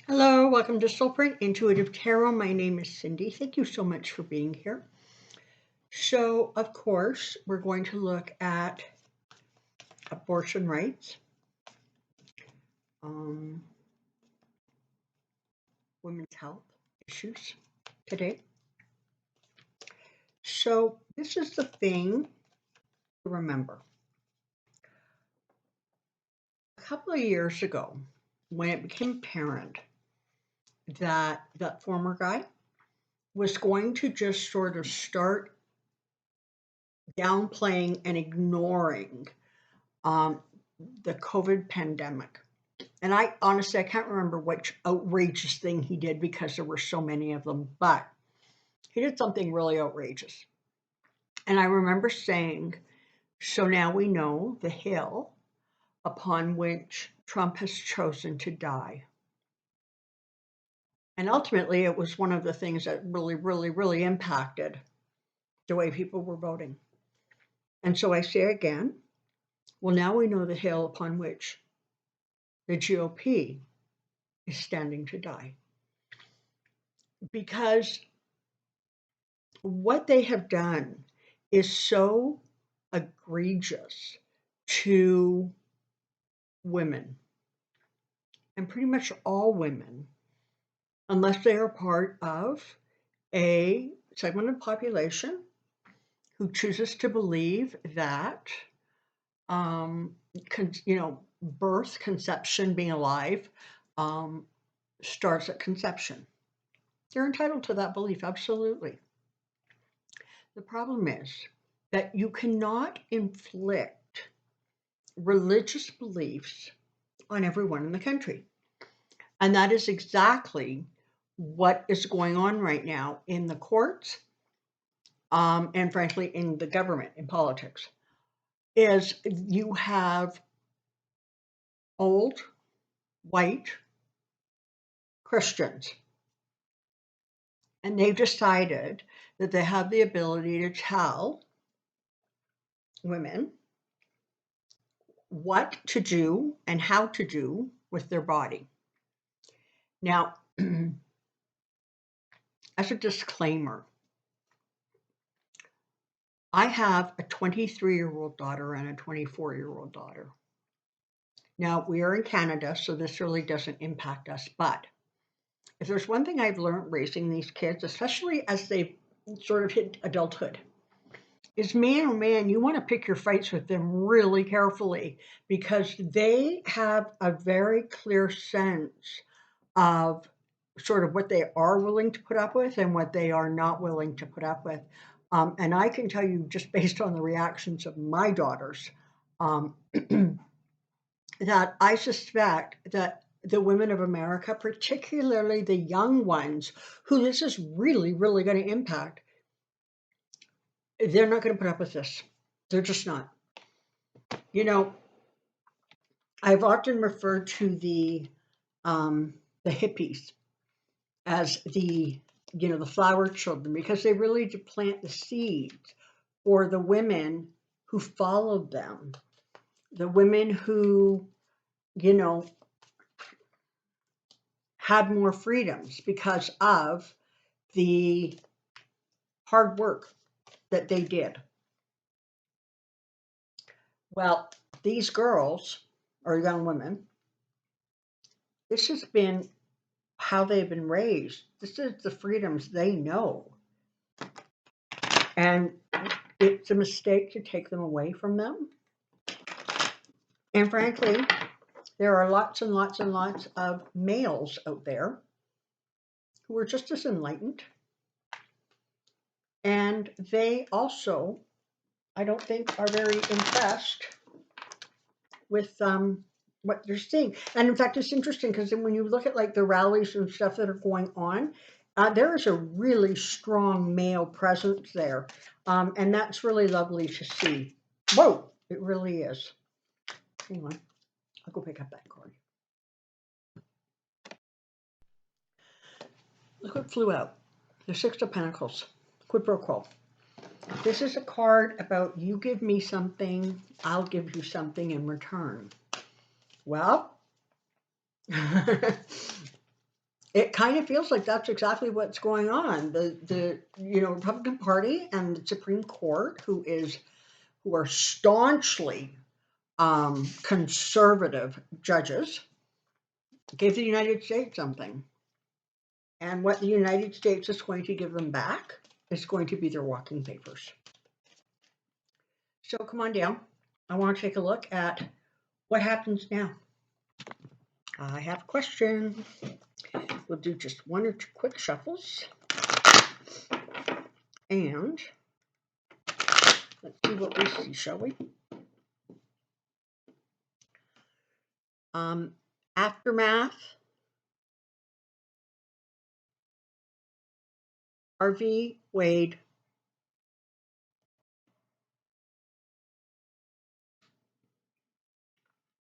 Hello, welcome to Soulprint Intuitive Tarot. My name is Cindy. Thank you so much for being here. So, of course, we're going to look at abortion rights, um, women's health issues today. So, this is the thing to remember. A couple of years ago, when it became apparent that that former guy was going to just sort of start downplaying and ignoring um, the COVID pandemic. And I honestly, I can't remember which outrageous thing he did because there were so many of them, but he did something really outrageous. And I remember saying, so now we know the hill upon which Trump has chosen to die. And ultimately, it was one of the things that really impacted the way people were voting. And so I say again, well, now we know the hill upon which the GOP is standing to die. Because what they have done is so egregious to women, and pretty much all women, unless they are part of a segment of population who chooses to believe that, birth, conception, being alive, starts at conception. They're entitled to that belief, absolutely. The problem is that you cannot inflict religious beliefs on everyone in the country. And that is exactly what is going on right now in the courts, and frankly in the government, in politics, is you have old white Christians, and they've decided that they have the ability to tell women what to do and how to do with their body. Now, as a disclaimer, I have a 23-year-old daughter and a 24-year-old daughter. Now, we are in Canada, so this really doesn't impact us. But if there's one thing I've learned raising these kids, especially as they sort of hit adulthood, is man, oh man, you want to pick your fights with them really carefully because they have a very clear sense of sort of what they are willing to put up with and what they are not willing to put up with. And I can tell you just based on the reactions of my daughters, that I suspect that the women of America, particularly the young ones who this is really going to impact, they're not going to put up with this. They're just not. You know, I've often referred to the hippies as the flower children because they really did plant the seeds for the women who followed them, the women who had more freedoms because of the hard work that they did. Well, these girls or young women, this has been how they've been raised. This is the freedoms they know. And it's a mistake to take them away from them. And frankly, there are lots and lots and lots of males out there who are just as enlightened. And they also, I don't think, are very impressed with what they're seeing. And in fact, it's interesting because when you look at like the rallies and stuff that are going on, there is a really strong male presence there. And that's really lovely to see. Whoa, it really is. Hang on, I'll go pick up that card. Look what flew out. The Six of Pentacles, quid pro quo. This is a card about you give me something, I'll give you something in return. Well, it kind of feels like that's exactly what's going on. The Republican Party and the Supreme Court, who are staunchly conservative judges, gave the United States something. And what the United States is going to give them back is going to be their walking papers. So come on down. I want to take a look at what happens now. I have a question. We'll do just one or two quick shuffles. And let's see what we see, shall we? Aftermath, RV, Wade,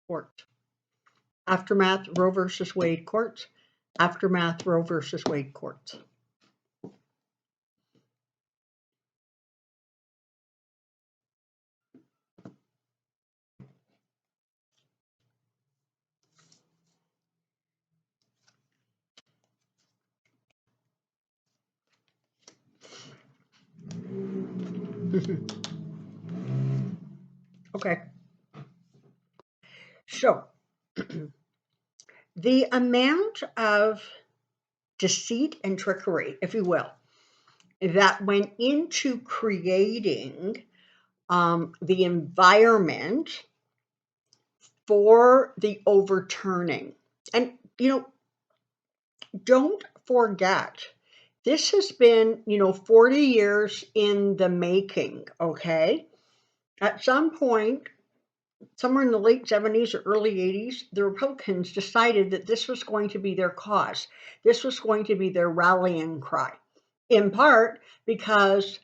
court. Aftermath, Roe versus Wade, court. Aftermath, Roe versus Wade, court. Okay. So the amount of deceit and trickery, if you will, that went into creating the environment for the overturning. And, don't forget, this has been, 40 years in the making, okay? At some point, somewhere in the late 70s or early 80s, the Republicans decided that this was going to be their cause. This was going to be their rallying cry, in part because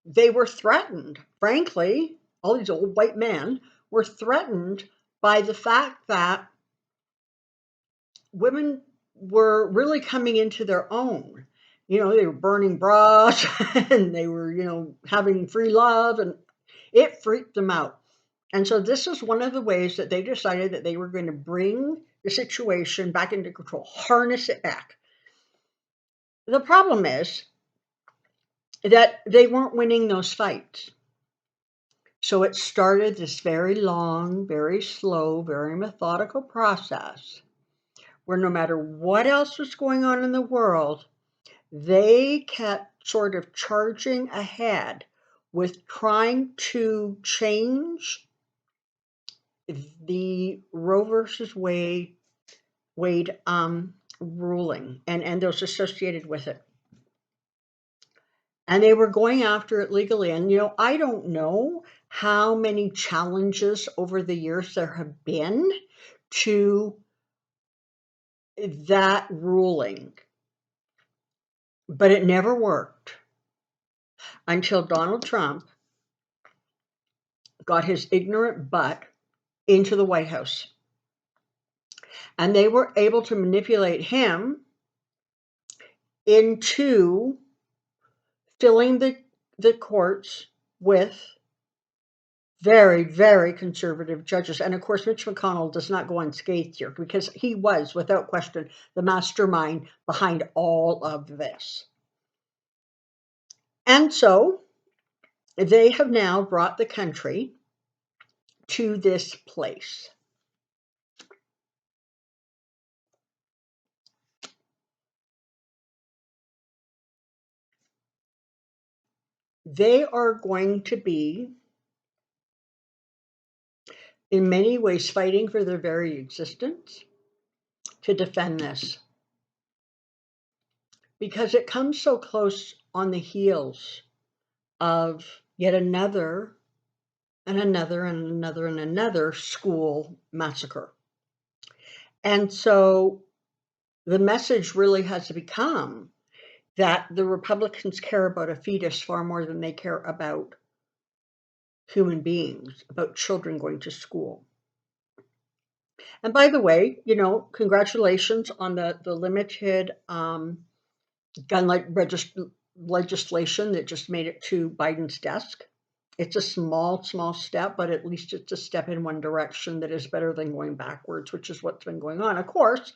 they were threatened. Frankly, all these old white men were threatened by the fact that women were really coming into their own. They were burning bras and they were, having free love, and it freaked them out. And so this is one of the ways that they decided that they were going to bring the situation back into control, harness it back. The problem is that they weren't winning those fights. So it started this very long, very slow, very methodical process where no matter what else was going on in the world, they kept sort of charging ahead with trying to change the Roe versus Wade ruling and those associated with it. And they were going after it legally. And, I don't know how many challenges over the years there have been to that ruling, but it never worked until Donald Trump got his ignorant butt into the White House. And they were able to manipulate him into filling the courts with very, very conservative judges. And of course, Mitch McConnell does not go unscathed here because he was, without question, the mastermind behind all of this. And so they have now brought the country to this place. They are going to be, in many ways, fighting for their very existence to defend this. Because it comes so close on the heels of yet another and another and another and another school massacre. And so the message really has to become that the Republicans care about a fetus far more than they care about human beings, about children going to school. And by the way, congratulations on the limited gun legislation that just made it to Biden's desk. It's a small step, but at least it's a step in one direction that is better than going backwards, which is what's been going on. Of course,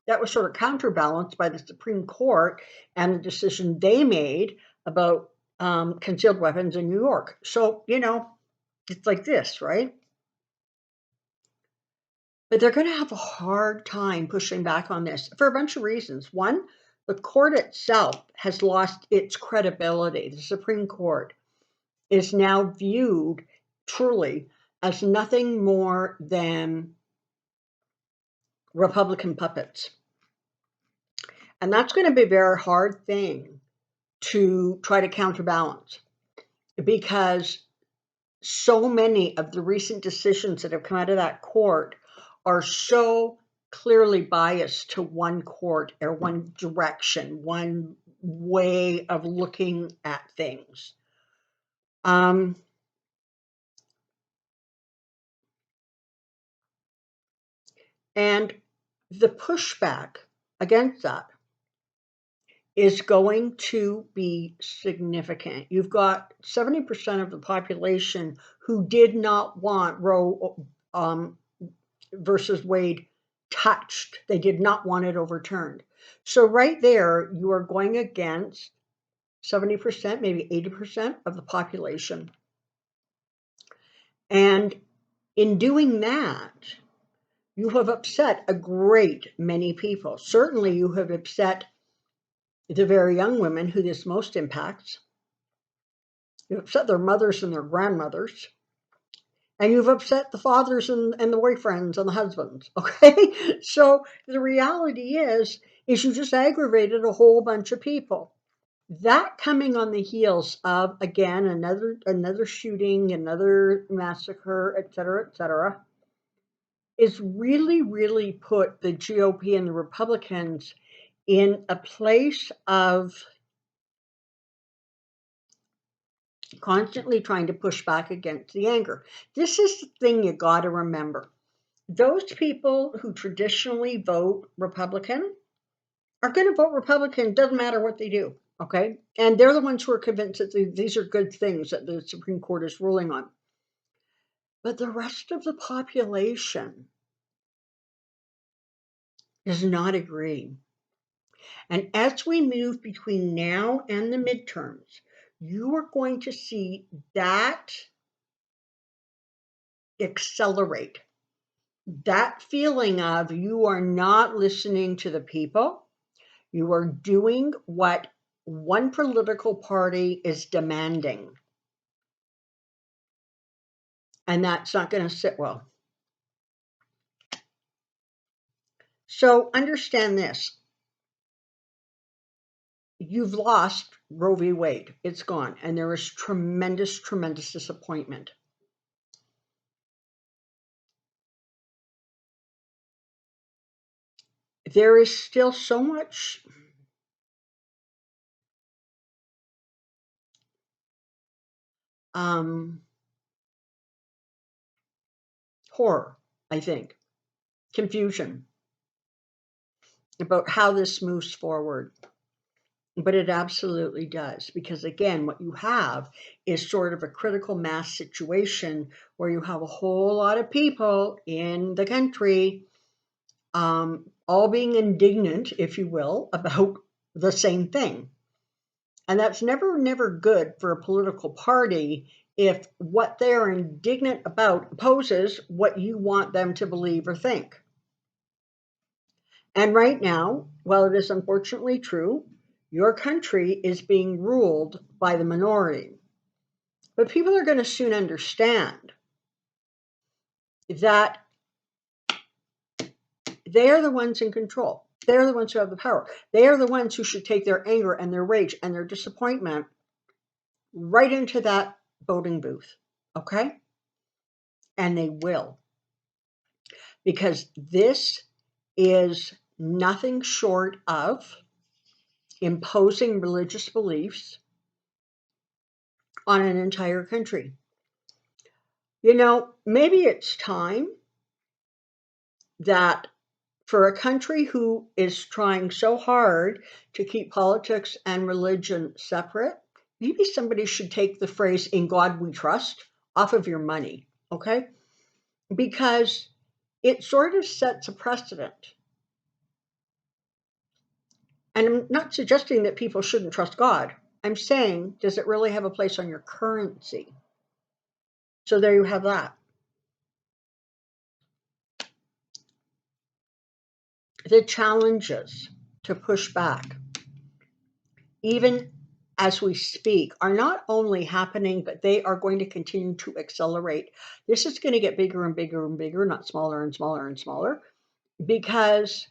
that was sort of counterbalanced by the Supreme Court and the decision they made about concealed weapons in New York. So, it's like this, right? But they're going to have a hard time pushing back on this for a bunch of reasons. One, the court itself has lost its credibility. The Supreme Court is now viewed truly as nothing more than Republican puppets. And that's going to be a very hard thing to try to counterbalance because so many of the recent decisions that have come out of that court are so clearly biased to one court or one direction, one way of looking at things. And the pushback against that is going to be significant. You've got 70% of the population who did not want Roe versus Wade touched. They did not want it overturned. So right there, you are going against 70%, maybe 80% of the population. And in doing that, you have upset a great many people. Certainly, you have upset the very young women who this most impacts. You've upset their mothers and their grandmothers. And you've upset the fathers and the boyfriends and the husbands. Okay? So the reality is you just aggravated a whole bunch of people. That coming on the heels of, again, another shooting, another massacre, et cetera, is really, really put the GOP and the Republicans in a place of constantly trying to push back against the anger. This is the thing you got to remember. Those people who traditionally vote Republican are going to vote Republican, doesn't matter what they do, okay? And they're the ones who are convinced that these are good things that the Supreme Court is ruling on. But the rest of the population does not agree. And as we move between now and the midterms, you are going to see that accelerate. That feeling of you are not listening to the people, you are doing what one political party is demanding. And that's not going to sit well. So understand this. You've lost Roe v. Wade. It's gone. And there is tremendous, tremendous disappointment. There is still so much horror, I think, confusion about how this moves forward. But it absolutely does, because again, what you have is sort of a critical mass situation where you have a whole lot of people in the country all being indignant, if you will, about the same thing. And that's never good for a political party if what they're indignant about opposes what you want them to believe or think. And right now, while it is unfortunately true, your country is being ruled by the minority. But people are going to soon understand that they are the ones in control. They are the ones who have the power. They are the ones who should take their anger and their rage and their disappointment right into that voting booth. Okay? And they will. Because this is nothing short of imposing religious beliefs on an entire country. Maybe it's time that for a country who is trying so hard to keep politics and religion separate, maybe somebody should take the phrase "in God we trust" off of your money, okay? Because it sort of sets a precedent. And I'm not suggesting that people shouldn't trust God. I'm saying, does it really have a place on your currency? So there you have that. The challenges to push back, even as we speak, are not only happening, but they are going to continue to accelerate. This is going to get bigger and bigger and bigger, not smaller and smaller and smaller, because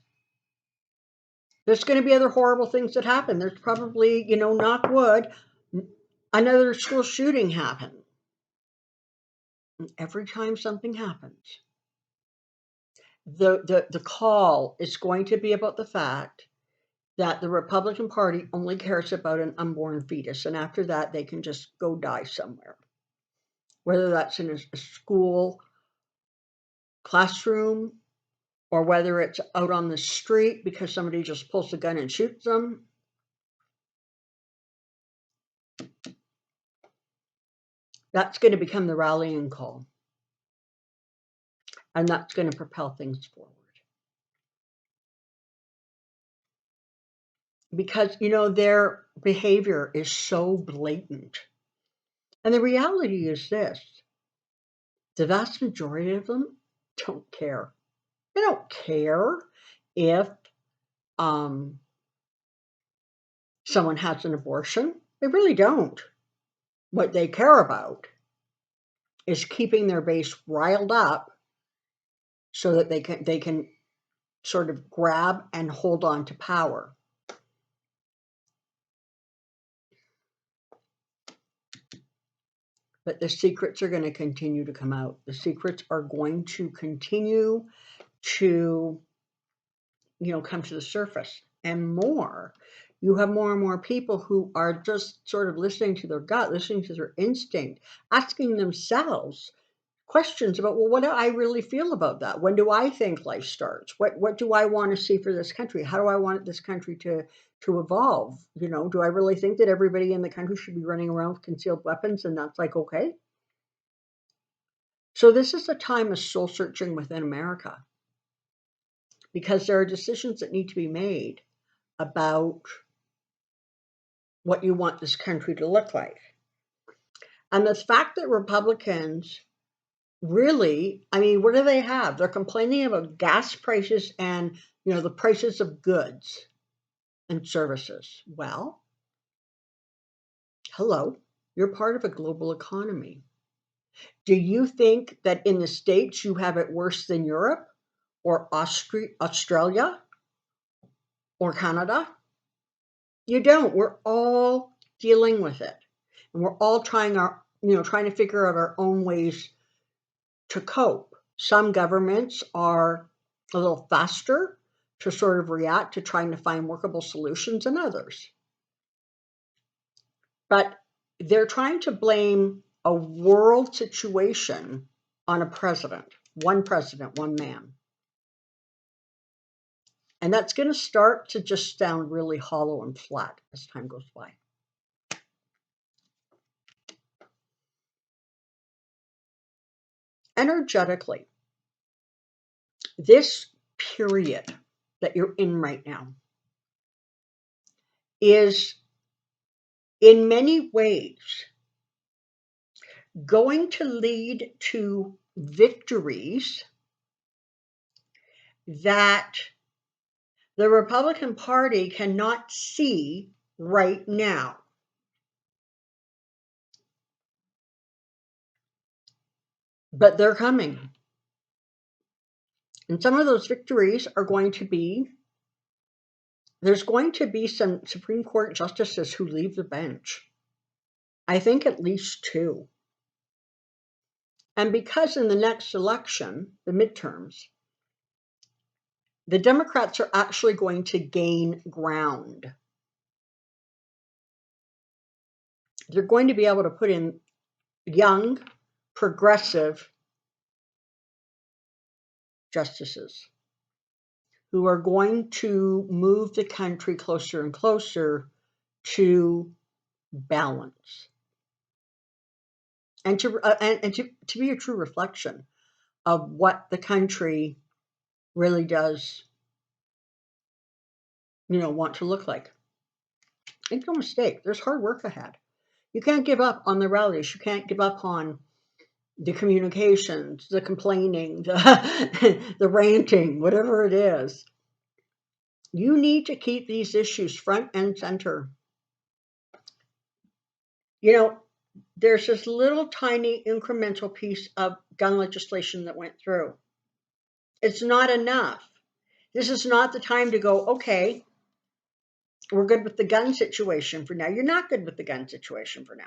there's going to be other horrible things that happen. There's probably, knock wood, another school shooting happen. And every time something happens, the call is going to be about the fact that the Republican Party only cares about an unborn fetus, and after that, they can just go die somewhere. Whether that's in a school classroom, or whether it's out on the street because somebody just pulls a gun and shoots them. That's going to become the rallying call. And that's going to propel things forward. Because, their behavior is so blatant. And the reality is this: the vast majority of them don't care. They don't care if someone has an abortion. They really don't. What they care about is keeping their base riled up so that they can sort of grab and hold on to power. But the secrets are going to continue to come out. The secrets are going to continue to, come to the surface. And more, you have more and more people who are just sort of listening to their gut, listening to their instinct, asking themselves questions about, well, what do I really feel about that? When do I think life starts? What do I want to see for this country? How do I want this country to evolve? Do I really think that everybody in the country should be running around with concealed weapons and that's like okay? So this is a time of soul searching within America, because there are decisions that need to be made about what you want this country to look like. And the fact that Republicans really, what do they have? They're complaining about gas prices and, the prices of goods and services. Well, hello, you're part of a global economy. Do you think that in the States you have it worse than Europe or Australia or Canada? You don't. We're all dealing with it. And we're all trying to figure out our own ways to cope. Some governments are a little faster to sort of react to trying to find workable solutions than others. But they're trying to blame a world situation on a president, one man. And that's going to start to just sound really hollow and flat as time goes by. Energetically, this period that you're in right now is in many ways going to lead to victories that the Republican Party cannot see right now. But they're coming. And some of those victories are going to be, there's going to be some Supreme Court justices who leave the bench. I think at least 2. And because in the next election, the midterms, the Democrats are actually going to gain ground. They're going to be able to put in young, progressive justices who are going to move the country closer and closer to balance, and to be a true reflection of what the country really does want to look like. Make no mistake, there's hard work ahead. You can't give up on the rallies. You can't give up on the communications, the complaining, the ranting, whatever it is. You need to keep these issues front and center. There's this little tiny incremental piece of gun legislation that went through. It's not enough. This is not the time to go, okay, we're good with the gun situation for now. You're not good with the gun situation for now.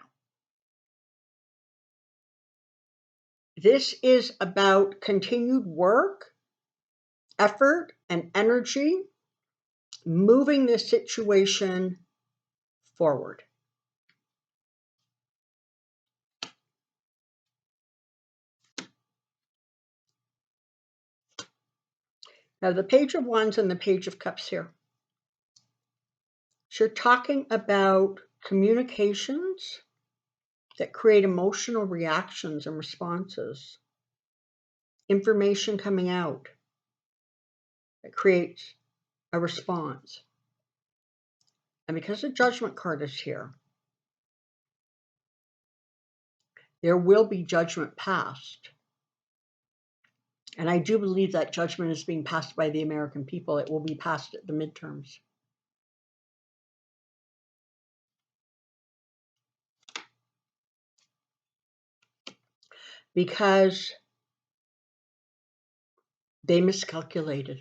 This is about continued work, effort, and energy moving this situation forward. Now, the Page of Wands and the Page of Cups here. So you're talking about communications that create emotional reactions and responses, information coming out that creates a response. And because the Judgment card is here, there will be judgment passed. And I do believe that judgment is being passed by the American people. It will be passed at the midterms. Because they miscalculated.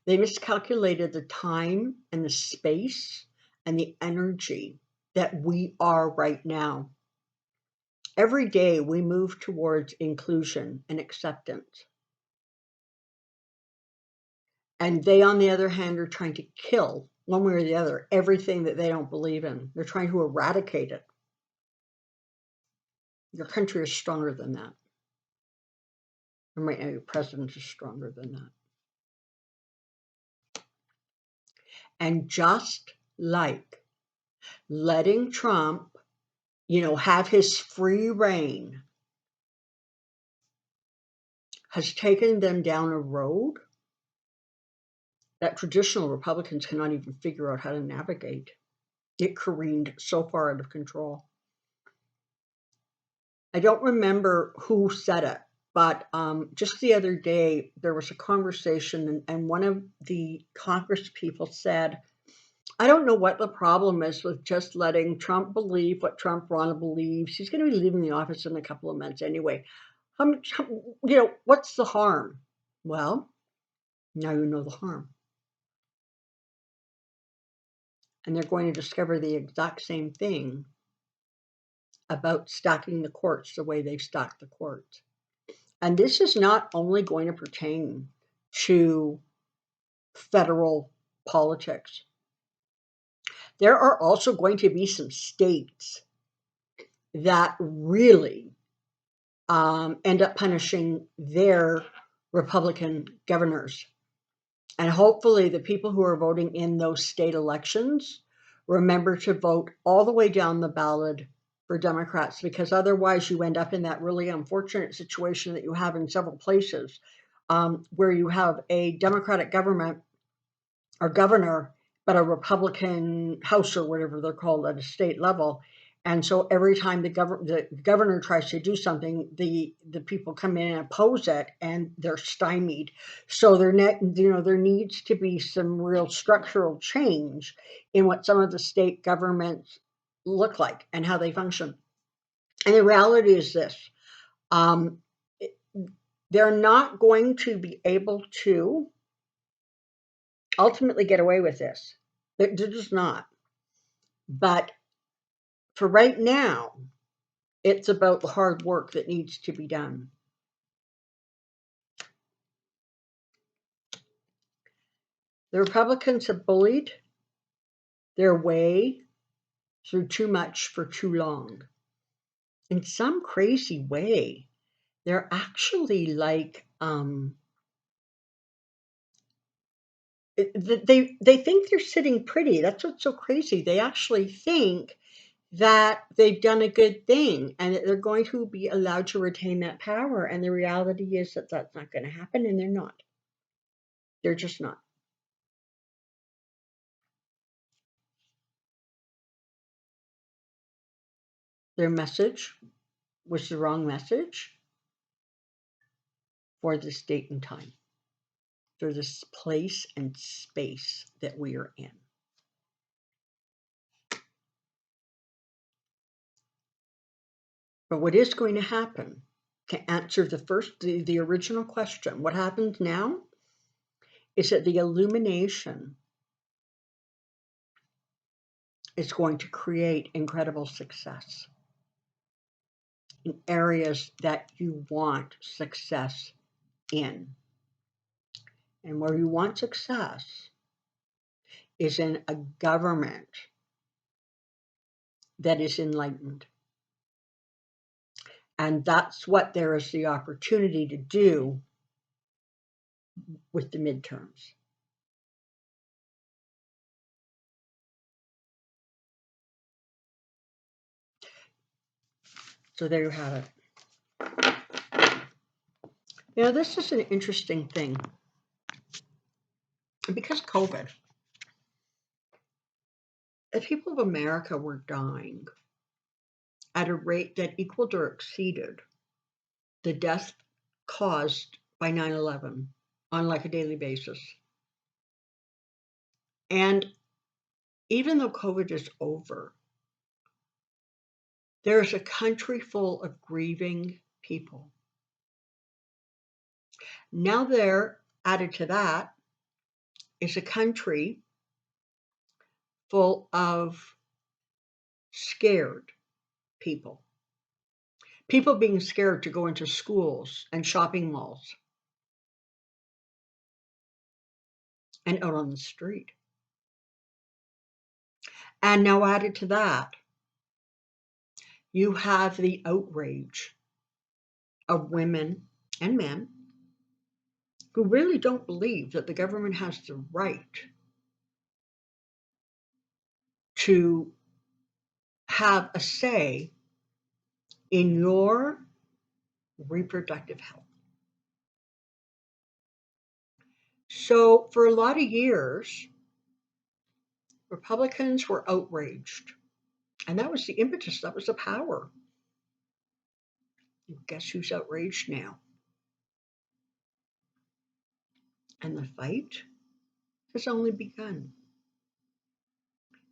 They miscalculated the time and the space and the energy that we are right now. Every day we move towards inclusion and acceptance. And they, on the other hand, are trying to kill, one way or the other, everything that they don't believe in. They're trying to eradicate it. Your country is stronger than that. And right now, your president is stronger than that. And just like letting Trump, have his free reign has taken them down a road that traditional Republicans cannot even figure out how to navigate. It careened so far out of control. I don't remember who said it, but just the other day, there was a conversation, and one of the Congress people said, I don't know what the problem is with just letting Trump believe what Trump believes. He's going to be leaving the office in a couple of months anyway. What's the harm? Well, now you know the harm. And they're going to discover the exact same thing about stacking the courts the way they've stacked the courts. And this is not only going to pertain to federal politics. There are also going to be some states that really end up punishing their Republican governors. And hopefully the people who are voting in those state elections remember to vote all the way down the ballot for Democrats, because otherwise you end up in that really unfortunate situation that you have in several places where you have a Democratic government or governor, but a Republican House or whatever they're called at a state level. And so every time the governor tries to do something, the people come in and oppose it, and they're stymied. So there needs to be some real structural change in what some of the state governments look like and how they function. And the reality is this: they're not going to be able to ultimately get away with this. They're just not. But for right now, it's about the hard work that needs to be done. The Republicans have bullied their way through too much for too long. In some crazy way, they're actually like they think they're sitting pretty. That's what's so crazy. They actually think that they've done a good thing and that they're going to be allowed to retain that power. And the reality is that that's not going to happen, and they're not. They're just not. Their message was the wrong message for this date and time, for this place and space that we are in. But what is going to happen, to answer the original question, what happens now is that the illumination is going to create incredible success in areas that you want success in. And where you want success is in a government that is enlightened. And that's what there is the opportunity to do with the midterms. So there you have it. Now, this is an interesting thing. Because of COVID, the people of America were dying at a rate that equaled or exceeded the death caused by 9/11 on like a daily basis. And even though COVID is over, there is a country full of grieving people. Now there, added to that, is a country full of scared people. People being scared to go into schools and shopping malls and out on the street. And now added to that, you have the outrage of women and men who really don't believe that the government has the right to have a say in your reproductive health. So for a lot of years, Republicans were outraged. And that was the impetus, that was the power. Guess who's outraged now? And the fight has only begun.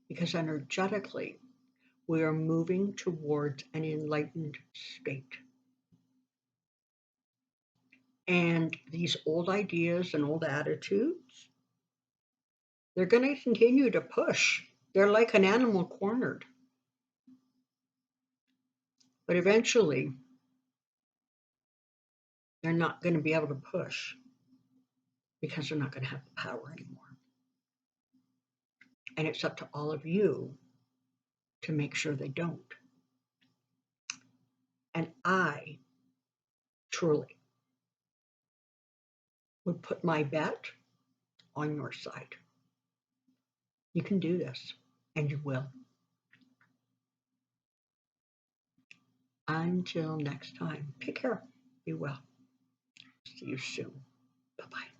Because energetically, we are moving towards an enlightened state. And these old ideas and old attitudes, they're going to continue to push. They're like an animal cornered. But eventually, they're not going to be able to push because they're not going to have the power anymore. And it's up to all of you to make sure they don't. And I truly would put my bet on your side. You can do this, and you will. Until next time, take care. Be well. See you soon. Bye-bye.